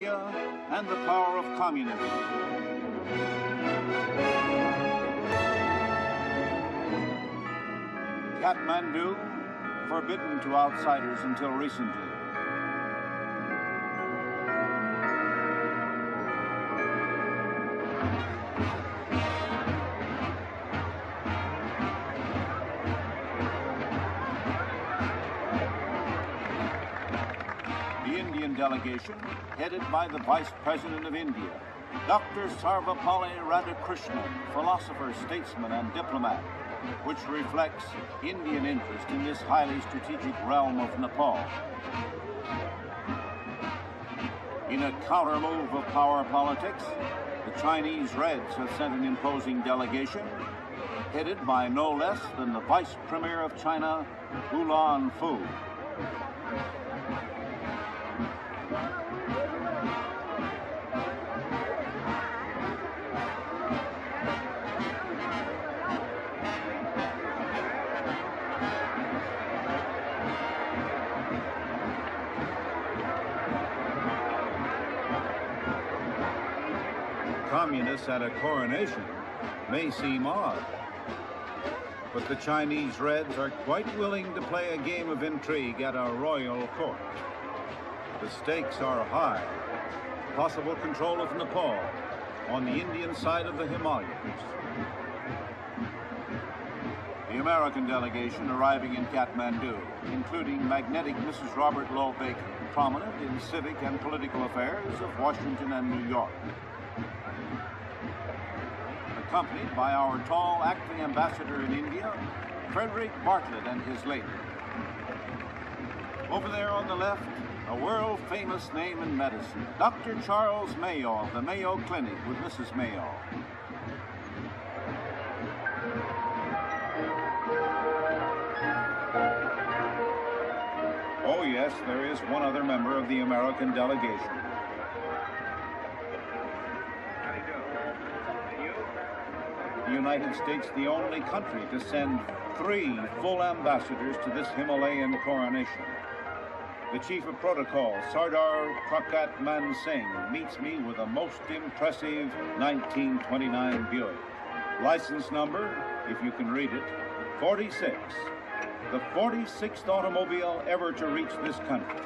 and the power of communism. Kathmandu, forbidden to outsiders until recently. The Indian delegation, headed by the Vice President of India, Dr. Sarvepalli Radhakrishnan, philosopher, statesman, and diplomat, which reflects Indian interest in this highly strategic realm of Nepal. In a counter-move of power politics, the Chinese Reds have sent an imposing delegation, headed by no less than the Vice Premier of China, Ulan Fu. Communists at a coronation may seem odd, but the Chinese Reds are quite willing to play a game of intrigue at a royal court. The stakes are high. Possible control of Nepal on the Indian side of the Himalayas. The American delegation arriving in Kathmandu, including magnetic Mrs. Robert Lowe Baker, prominent in civic and political affairs of Washington and New York. Accompanied by our tall acting ambassador in India, Frederick Bartlett and his lady. Over there on the left, a world-famous name in medicine, Dr. Charles Mayo of the Mayo Clinic with Mrs. Mayo. Oh yes, there is one other member of the American delegation. The United States, the only country to send 3 full ambassadors to this Himalayan coronation. The Chief of Protocol, Sardar Prakat Man Singh, meets me with a most impressive 1929 Buick. License number, if you can read it, 46. The 46th automobile ever to reach this country.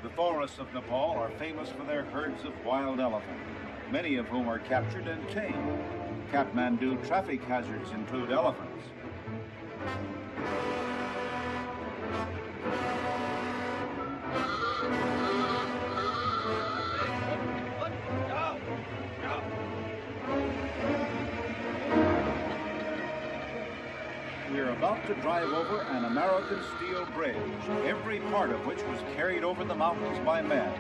The forests of Nepal are famous for their herds of wild elephant, many of whom are captured and tamed. Kathmandu traffic hazards include elephants. We're about to drive over an American steel bridge, every part of which was carried over the mountains by men.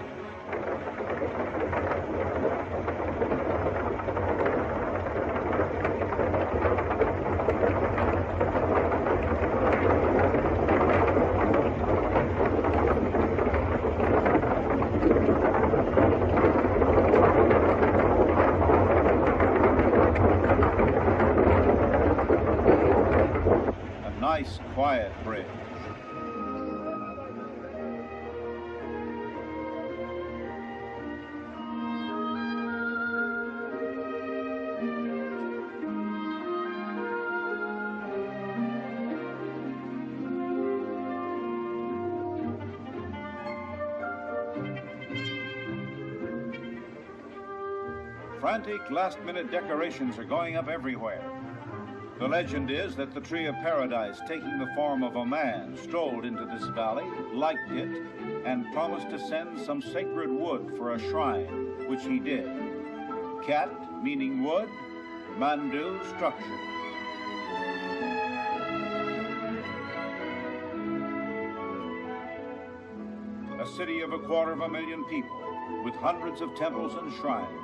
Nice, quiet bridge. Frantic last-minute decorations are going up everywhere. The legend is that the tree of paradise, taking the form of a man, strolled into this valley, liked it, and promised to send some sacred wood for a shrine, which he did. Kat, meaning wood, Mandu, structure. A city of 250,000 people, with hundreds of temples and shrines.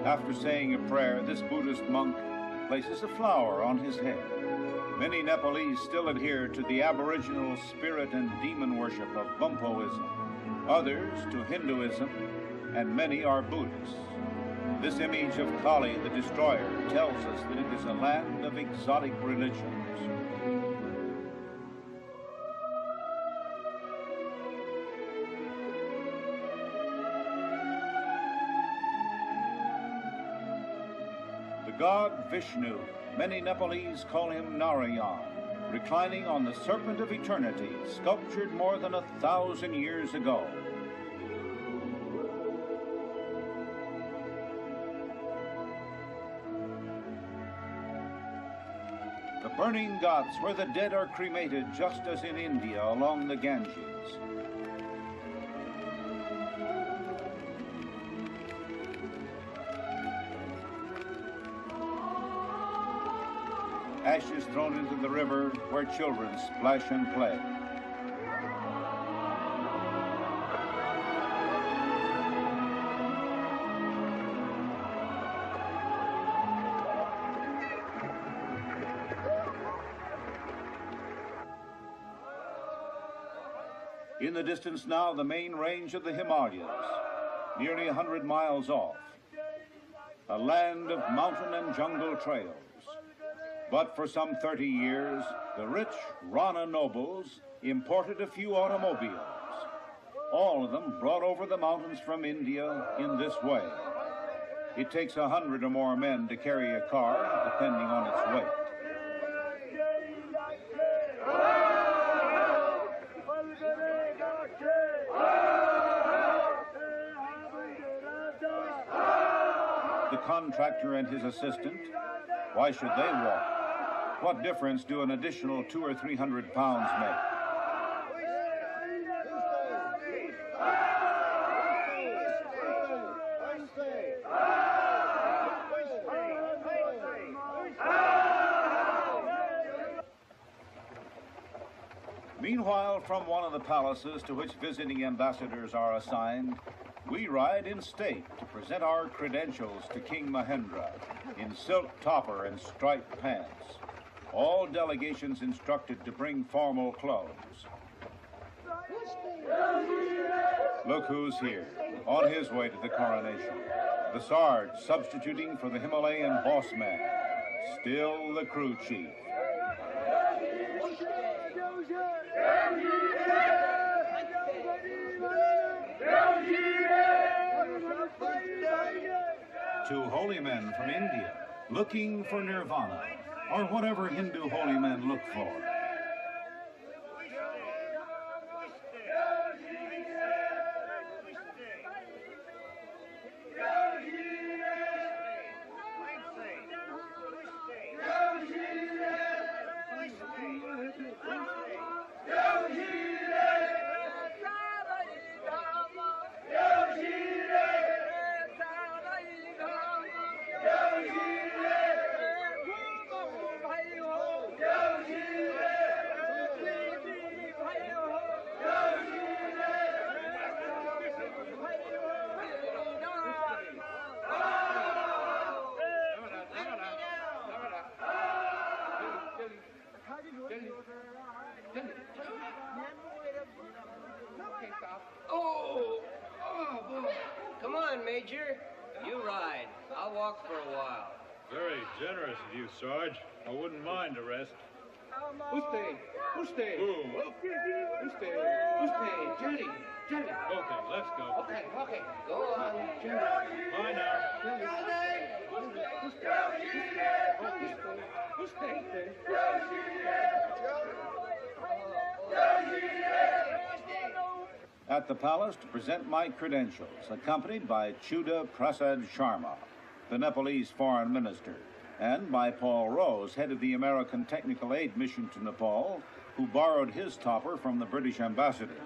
After saying a prayer, this Buddhist monk places a flower on his head. Many Nepalese still adhere to the aboriginal spirit and demon worship of Bumpoism, others to Hinduism, and many are Buddhists. This image of Kali, the destroyer, tells us that it is a land of exotic religions. The god Vishnu, many Nepalese call him Narayan, reclining on the serpent of eternity, sculptured more than 1,000 years ago. The burning ghats, where the dead are cremated, just as in India along the Ganges. Ashes thrown into the river where children splash and play. In the distance now, the main range of the Himalayas, nearly 100 miles off. A land of mountain and jungle trails. But for some 30 years, the rich Rana nobles imported a few automobiles, all of them brought over the mountains from India in this way. It takes 100 or more men to carry a car, depending on its weight. The contractor and his assistant, why should they walk? What difference do an additional 200 or 300 pounds make? Meanwhile, from one of the palaces to which visiting ambassadors are assigned, we ride in state to present our credentials to King Mahendra in silk topper and striped pants. All delegations instructed to bring formal clothes. Look who's here, on his way to the coronation. The Sarge substituting for the Himalayan boss man, still the crew chief. Two holy men from India, looking for nirvana, or whatever Hindu holy men look for. Come on, Major. You ride. I'll walk for a while. Very generous of you, Sarge. I wouldn't mind a rest. Uste. Ooh. Uste. Johnny. Okay, let's go. Okay. Go on, Johnny. Bye now. At the palace to present my credentials, accompanied by Chuda Prasad Sharma, the Nepalese foreign minister, and by Paul Rose, head of the American Technical Aid Mission to Nepal, who borrowed his topper from the British ambassador.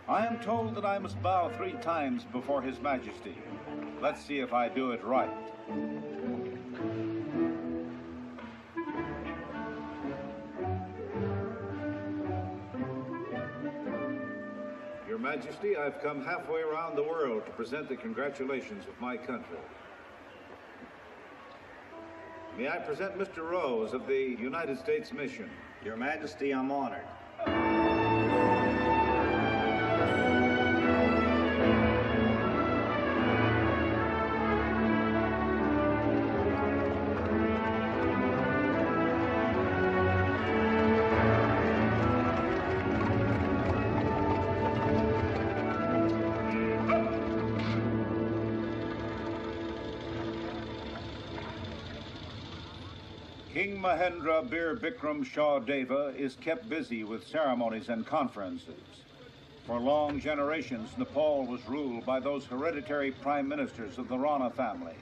I am told that I must bow 3 times before His Majesty. Let's see if I do it right. Majesty, I've come halfway around the world to present the congratulations of my country. May I present Mr. Rose of the United States Mission? Your Majesty, I'm honored. King Mahendra Bir Bikram Shah Deva is kept busy with ceremonies and conferences. For long generations, Nepal was ruled by those hereditary prime ministers of the Rana family.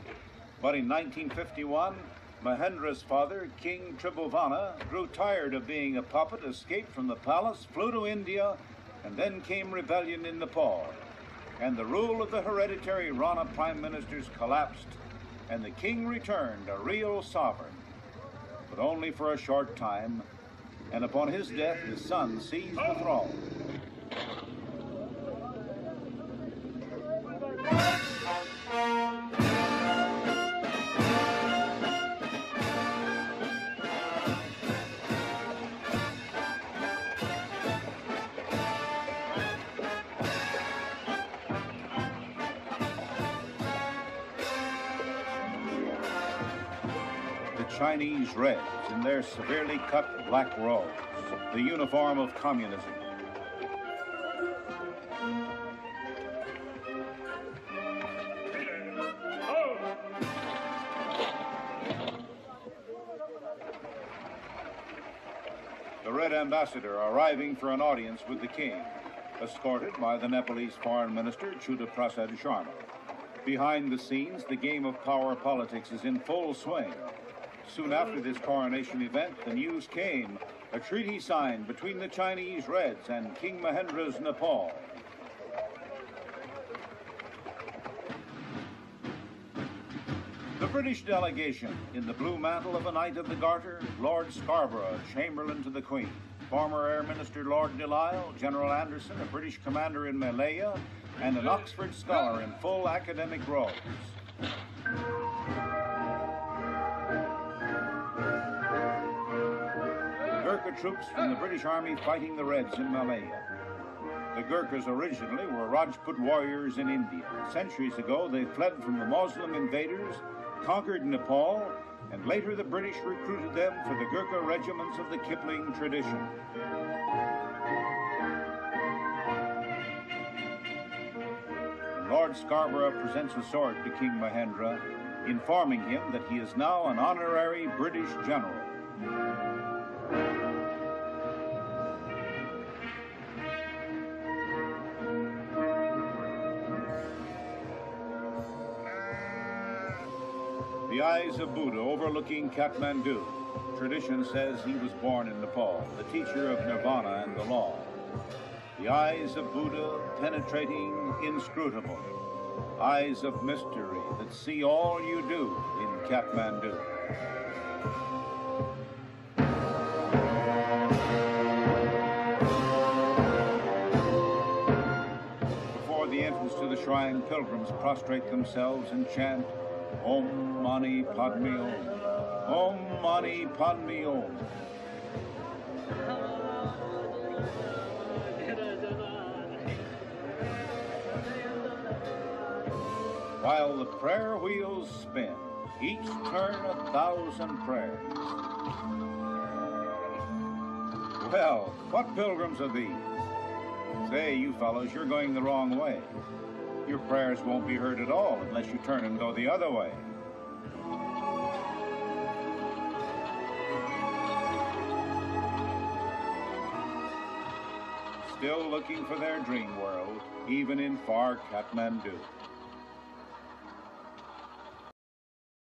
But in 1951, Mahendra's father, King Tribhuvana, grew tired of being a puppet, escaped from the palace, flew to India, and then came rebellion in Nepal. And the rule of the hereditary Rana prime ministers collapsed, and the king returned a real sovereign. But only for a short time, and upon his death, his son seized the throne. Chinese Reds in their severely cut black robes, the uniform of communism. The Red Ambassador arriving for an audience with the king, escorted by the Nepalese Foreign Minister Chuda Prasad Sharma. Behind the scenes, the game of power politics is in full swing. Soon after this coronation event, the news came, a treaty signed between the Chinese Reds and King Mahendra's Nepal. The British delegation, in the blue mantle of a Knight of the Garter, Lord Scarborough, Chamberlain to the Queen, former Air Minister Lord Delisle, General Anderson, a British commander in Malaya, and an Oxford scholar in full academic robes. Gurkha troops from the British Army fighting the Reds in Malaya. The Gurkhas originally were Rajput warriors in India. Centuries ago, they fled from the Muslim invaders, conquered Nepal, and later the British recruited them for the Gurkha regiments of the Kipling tradition. And Lord Scarborough presents a sword to King Mahendra, informing him that he is now an honorary British general. The eyes of Buddha overlooking Kathmandu. Tradition says he was born in Nepal, the teacher of nirvana and the law. The eyes of Buddha penetrating, inscrutable. Eyes of mystery that see all you do in Kathmandu. Before the entrance to the shrine, pilgrims prostrate themselves and chant, Om Mani Padme Om. Om Mani Padme Om. While the prayer wheels spin, each turn 1,000 prayers. Well, what pilgrims are these? Say, you fellows, you're going the wrong way. Your prayers won't be heard at all unless you turn and go the other way. Still looking for their dream world, even in far Kathmandu.